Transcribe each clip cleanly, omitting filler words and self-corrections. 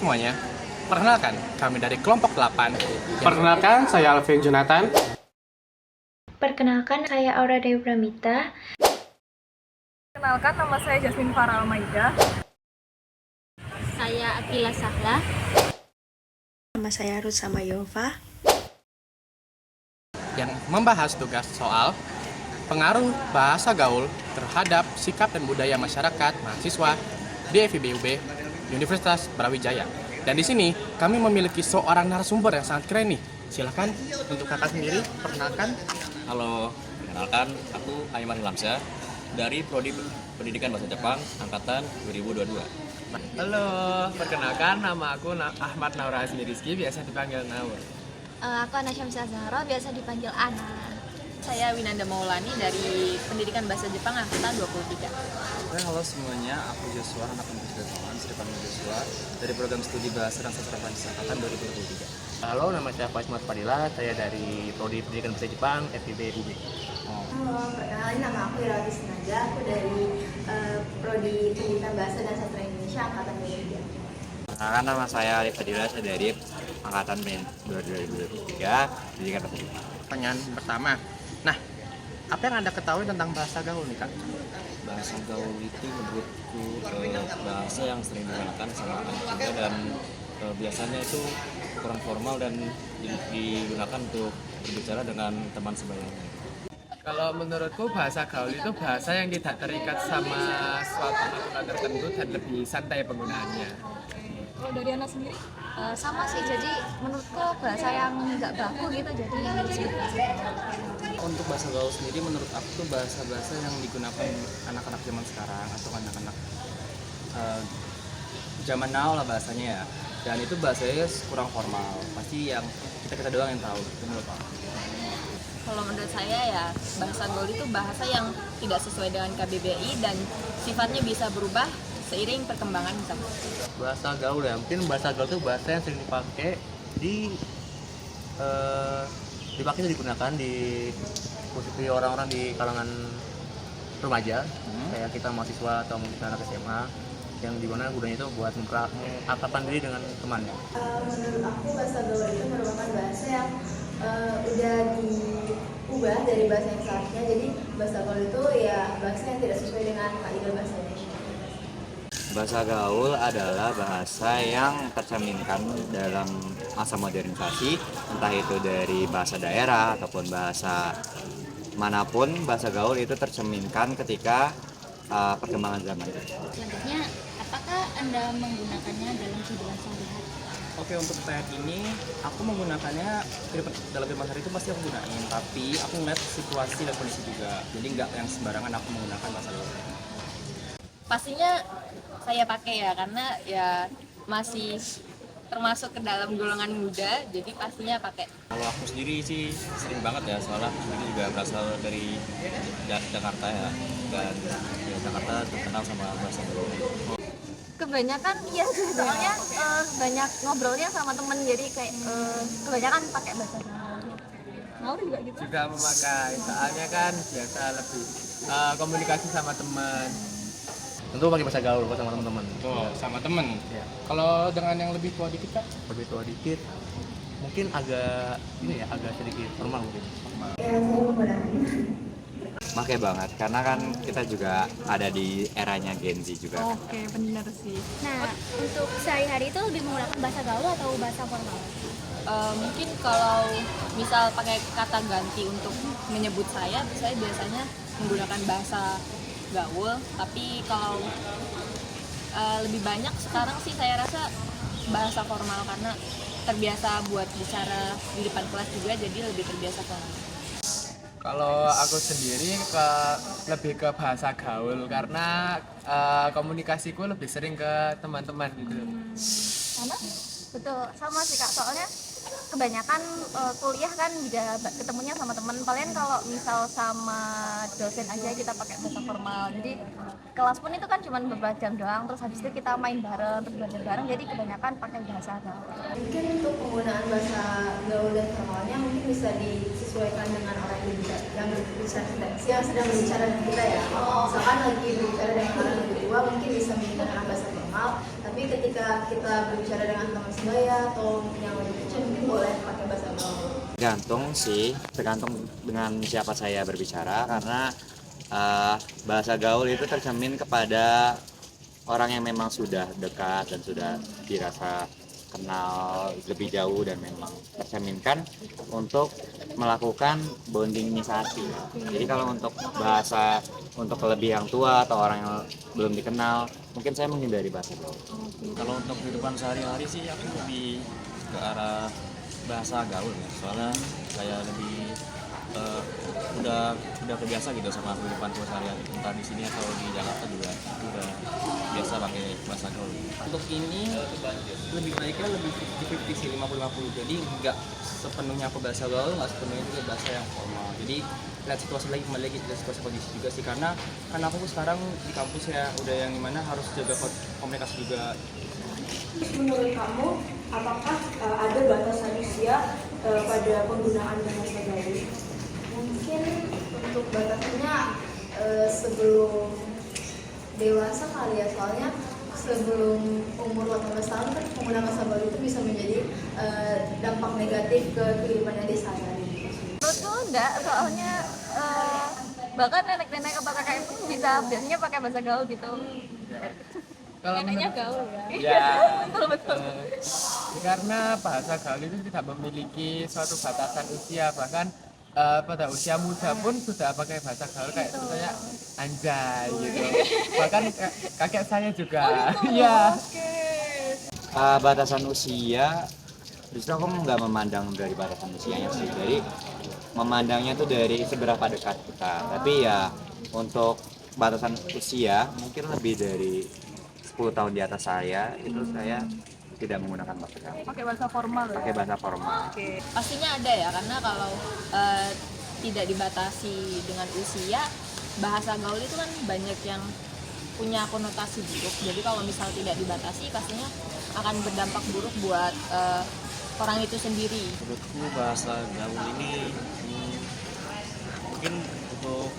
semuanya, perkenalkan kami dari kelompok 8. Perkenalkan, saya Alvin Jonathan. Perkenalkan, saya Aura Dewi Pramita. Perkenalkan, nama saya Jasmine Farah Almaida. Saya Akila Sahla. Nama saya Ruth Samayova. Yang membahas tugas soal pengaruh bahasa gaul terhadap sikap dan budaya masyarakat mahasiswa di FIB UB Universitas Brawijaya. Dan di sini kami memiliki seorang narasumber yang sangat keren nih. Silakan untuk kakak sendiri perkenalkan. Halo, perkenalkan aku Aiman Lamsyah dari Prodi Pendidikan Bahasa Jepang angkatan 2022. Halo, perkenalkan nama aku Ahmad Naura Hasmi Rizky, biasa dipanggil Naur. Aku Ana Syamsiah Zahra, biasa dipanggil Ana. Saya Winanda Maulani dari Pendidikan Bahasa Jepang angkatan 23. Halo semuanya, aku Joshua, anak Universitas Taman, Sripandu Joshua dari Program Studi Bahasa dan Sastra Prancis angkatan 2023. Halo, nama saya Faismat Fadila, saya dari Prodi Pendidikan Bahasa Jepang, FIB UB. Halo, perkenalkan nama aku Irawati Senaja, aku dari Prodi Pendidikan Bahasa dan Sastra Indonesia angkatan 23. Perkenalkan nama saya Arif Fadila, saya dari angkatan 2023 Pendidikan Bahasa Jepang. Pertanyaan pertama. Nah, apa yang Anda ketahui tentang bahasa gaul nih, Kak? Bahasa gaul itu menurutku bahasa yang sering digunakan sama anak muda dan biasanya itu kurang formal dan digunakan untuk berbicara dengan teman sebayanya. Kalau menurutku bahasa gaul itu bahasa yang tidak terikat sama suatu aturan tertentu dan lebih santai penggunaannya. Kalau dari Ana sendiri? Sama sih, jadi menurutku bahasa yang nggak baku gitu, jadi disebut bahasa gaul. Untuk bahasa gaul sendiri menurut aku tuh bahasa-bahasa yang digunakan anak-anak zaman sekarang atau anak-anak zaman now lah bahasanya ya. Dan itu bahasanya kurang formal, pasti yang kita doang yang tahu, itu menurut aku. Kalau menurut saya ya, bahasa gaul itu bahasa yang tidak sesuai dengan KBBI dan sifatnya bisa berubah seiring perkembangan zaman. Bahasa gaul ya, mungkin bahasa gaul itu bahasa yang sering dipakai digunakan di khususnya orang-orang di kalangan remaja, kayak kita mahasiswa atau mungkin anak SMA, yang dimana gunanya itu buat mengakrabkan diri dengan temannya. Menurut aku bahasa gaul itu merupakan bahasa yang udah diubah dari bahasa yang seharusnya. Jadi bahasa gaul itu ya bahasa yang tidak sesuai dengan kaidah bahasa Indonesia. Bahasa gaul adalah bahasa yang tercerminkan dalam masa modernisasi, entah itu dari bahasa daerah ataupun bahasa manapun. Bahasa gaul itu tercerminkan ketika perkembangan zaman. Selanjutnya, apakah Anda menggunakannya dalam kehidupan sehari-hari? Oke, untuk saat ini aku menggunakannya dalam kehidupan sehari itu pasti aku gunain, tapi aku ngeliat situasi dan kondisi juga. Jadi nggak yang sembarangan aku menggunakan bahasa gaul. Pastinya saya pakai ya, karena ya masih termasuk ke dalam golongan muda, jadi pastinya pakai. Kalau aku sendiri sih sering banget ya, soalnya aku sendiri juga berasal dari Jakarta ya, dan ya, Jakarta terkenal sama bahasa gaul. Kebanyakan iya, soalnya banyak ngobrolnya sama temen, jadi kayak kebanyakan pakai bahasa gaul. Mau juga gitu? Juga memakai, soalnya kan biasa lebih komunikasi sama teman. Tentu pakai bahasa gaul sama teman-teman. Oh, sama temen. Ya. Kalau dengan yang lebih tua dikit, Kak? Lebih tua dikit, mungkin agak agak sedikit formal mungkin. Ya, saya menggunakannya. Pakai banget, karena kan kita juga ada di eranya Gen Z juga. Oke, benar sih. Nah, untuk sehari-hari itu lebih menggunakan bahasa gaul atau bahasa formal? Mungkin kalau misal pakai kata ganti untuk menyebut saya biasanya menggunakan bahasa gaul, tapi kalau lebih banyak sekarang sih saya rasa bahasa formal, karena terbiasa buat bicara di depan kelas juga, jadi lebih terbiasa formal. Kalau aku sendiri lebih ke bahasa gaul, karena komunikasiku lebih sering ke teman-teman gitu. Sama? Betul, sama sih Kak, soalnya kebanyakan kuliah kan juga ketemunya sama temen. Paling kalau misal sama dosen aja kita pakai bahasa formal, jadi kelas pun itu kan cuma beberapa jam doang, terus habis itu kita main bareng, terus belajar bareng, jadi kebanyakan pakai bahasa gaul. Mungkin untuk penggunaan bahasa gaul dan formalnya mungkin bisa disesuaikan dengan orang yang sedang berbicara dengan kita ya. Misalkan lagi berbicara dengan orang lebih tua, mungkin bisa menggunakan bahasa formal, Tapi ketika kita berbicara dengan teman sebaya atau yang lebih kecil mungkin boleh pakai bahasa gaul. Tergantung dengan siapa saya berbicara, karena bahasa gaul itu tercermin kepada orang yang memang sudah dekat dan sudah dirasa kenal lebih jauh dan memang tercerminkan untuk melakukan bondingisasi. Jadi kalau untuk bahasa untuk lebih yang tua atau orang yang belum dikenal, mungkin saya menghindari bahasa gaul. Kalau untuk kehidupan sehari-hari sih aku lebih ke arah bahasa gaul ya, soalnya kayak lebih udah kebiasa gitu sama kehidupan sehari-hari, entah di sini atau di Jakarta juga udah biasa pakai bahasa gaul. Untuk ini lebih baiknya lebih 50-50 sih, 50-50. Jadi nggak sepenuhnya aku bahasa gaul, nggak sepenuhnya juga bahasa yang formal. Jadi lihat situasi lagi, kembali lagi lihat situasi kondisi juga sih, karena kan aku sekarang di kampus ya udah yang dimana harus jaga komunikasi juga. Menurut kamu, apakah ada batasan usia pada penggunaan bahasa gaul? Mungkin untuk batasnya sebelum dewasa kali ya, soalnya sebelum umur 18 tahun kan penggunaan bahasa gaul itu bisa menjadi dampak negatif ke kehidupan dia sehari-hari. Menurutku enggak, soalnya bahkan nenek-nenek atau kakek pun bisa biasanya pakai bahasa gaul gitu. Neneknya gaul ya. Ya, Betul. karena bahasa gaul itu tidak memiliki suatu batasan usia, bahkan pada usia muda pun sudah pakai bahasa gaul kayak misalnya anjay gitu. Bahkan kakek saya juga. Iya. Batasan usia, justru aku nggak memandang dari batasan usianya sih. Jadi memandangnya tuh dari seberapa dekat kita. Tapi ya untuk batasan usia mungkin lebih dari 10 tahun di atas saya itu saya tidak menggunakan bahasa gaul. Pakai bahasa formal ya. Pakai bahasa formal. Pastinya ada ya, karena kalau tidak dibatasi dengan usia, bahasa gaul itu kan banyak yang punya konotasi buruk. Jadi kalau misal tidak dibatasi, pastinya akan berdampak buruk buat orang itu sendiri. Menurutku bahasa gaul ini mungkin untuk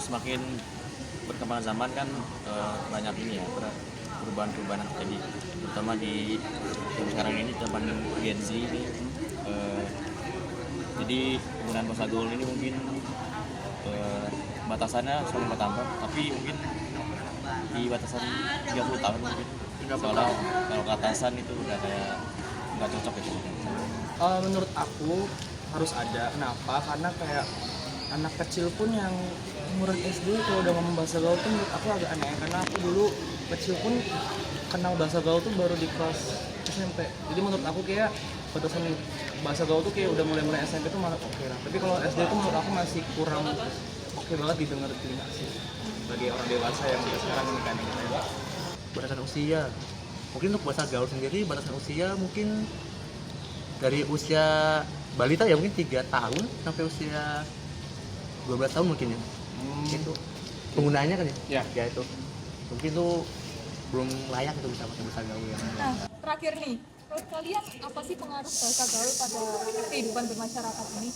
semakin berkembang zaman kan banyak ini ya perubahan-perubahan yang terjadi, terutama di sekarang ini zaman Gen Z ini. Jadi penggunaan bahasa gaul ini mungkin batasannya selalu bertambah, tapi mungkin di batasan 30 tahun mungkin. Soalnya kalau ke atasan itu udah kayak nggak cocok gitu. Menurut aku harus ada. Kenapa? Karena kayak anak kecil pun yang umur SD kalau udah ngomong bahasa gaul tuh menurut aku agak aneh, karena aku dulu kecil pun kenal bahasa gaul tuh baru di kelas SMP. Jadi menurut aku kayak batasan bahasa gaul tuh kayak udah mulai SMP tuh malah oke lah. Tapi kalau SD tuh menurut aku masih kurang oke banget didengar telinga sih bagi orang dewasa yang udah sekarang ini kan. Batasan usia, mungkin untuk bahasa gaul sendiri batasan usia mungkin dari usia balita ya mungkin 3 tahun sampai usia 12 tahun mungkin ya. Itu penggunaannya kan ya? Ya itu mungkin tuh belum layak untuk bisa pakai bahasa gaul ya. Nah, terakhir nih, menurut kalian apa sih pengaruh bahasa gaul pada kehidupan bermasyarakat ini?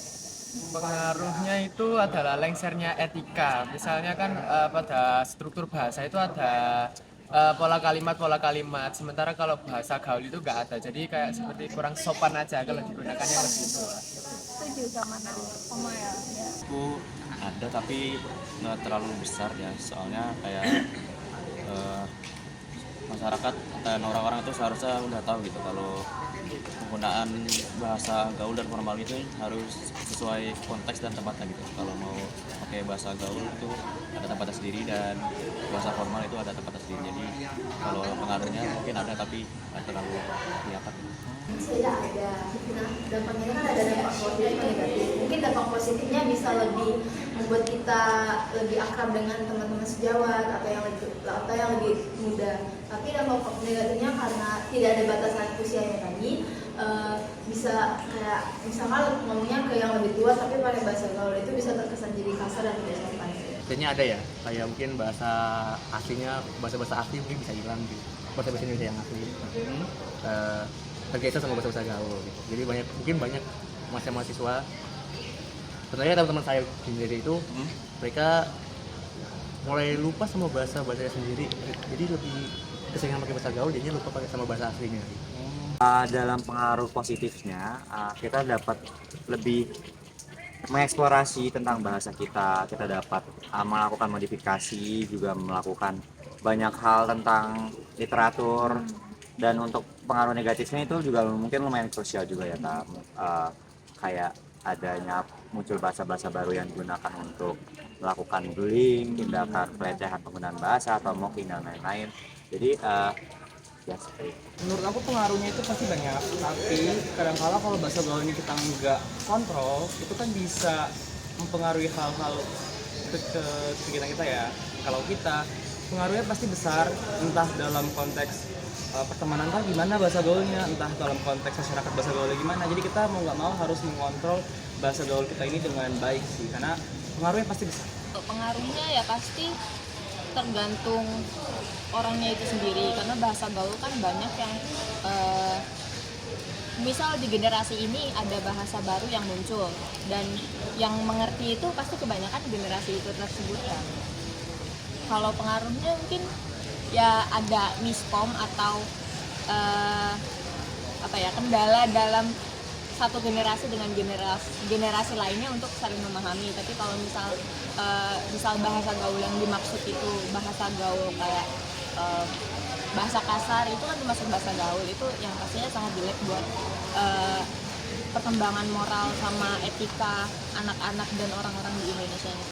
Pengaruhnya itu adalah lengsernya etika. Misalnya kan pada struktur bahasa itu ada pola kalimat. Sementara kalau bahasa gaul itu nggak ada. Jadi kayak seperti kurang sopan aja kalau digunakannya lebih itu. Setuju sama ya. Aku ada tapi nggak terlalu besar ya, soalnya kayak masyarakat dan orang-orang itu seharusnya udah tahu gitu kalau penggunaan bahasa gaul dan formal itu harus sesuai konteks dan tempatnya gitu. Kalau mau pakai bahasa gaul itu ada tempatnya sendiri dan bahasa formal itu ada tempatnya sendiri. Jadi kalau pengaruhnya mungkin ada tapi nggak terlalu kelihatan. Tidak ada. Nah, dampaknya kan ada dampak positif dan negatif. Mungkin dampak positifnya bisa lebih membuat kita lebih akrab dengan teman-teman sejawat atau yang lebih muda. Tapi dampak negatifnya karena tidak ada batasan usianya tadi, bisa kayak misalkan ngomongnya ke yang lebih tua tapi pakai bahasa gaul itu bisa terkesan jadi kasar dan tidak sopan. Artinya ada ya, kayak mungkin bahasa aslinya, bahasa asli mungkin bisa hilang gitu. Bahasa Indonesia yang asli tergeser sama bahasa gaul gitu. Jadi mungkin banyak mahasiswa, sebenarnya teman-teman saya sendiri itu mereka mulai lupa sama bahasa sendiri. Jadi lebih keseringan pakai bahasa gaul jadinya lupa pakai sama bahasa aslinya. Dalam pengaruh positifnya, kita dapat lebih mengeksplorasi tentang bahasa kita dapat melakukan modifikasi, juga melakukan banyak hal tentang literatur. Dan untuk pengaruh negatifnya itu juga mungkin lumayan krusial juga ya Kak. Kayak adanya muncul bahasa-bahasa baru yang digunakan untuk melakukan bullying, tindakan pelecehan penggunaan bahasa atau mocking dan lain-lain. Jadi ya seperti itu. Menurut aku pengaruhnya itu pasti banyak, tapi kadang-kala kalau bahasa gaul ini kita nggak kontrol, itu kan bisa mempengaruhi hal-hal ke pikiran kita ya. Kalau kita, pengaruhnya pasti besar, entah dalam konteks pertemanan kan gimana bahasa gaulnya, entah dalam konteks masyarakat bahasa gaulnya gimana. Jadi kita mau nggak mau harus mengontrol bahasa gaul kita ini dengan baik sih, karena pengaruhnya pasti besar. Pengaruhnya ya pasti tergantung orangnya itu sendiri, karena bahasa gaul kan banyak yang misal di generasi ini ada bahasa baru yang muncul dan yang mengerti itu pasti kebanyakan generasi itu tersebut kan. Kalau pengaruhnya mungkin ya ada miskom atau kendala dalam satu generasi dengan generasi lainnya untuk saling memahami. Tapi kalau misal bahasa gaul yang dimaksud itu bahasa gaul kayak bahasa kasar, itu kan termasuk bahasa gaul, itu yang pastinya sangat jelek buat perkembangan moral sama etika anak-anak dan orang-orang di Indonesia ini.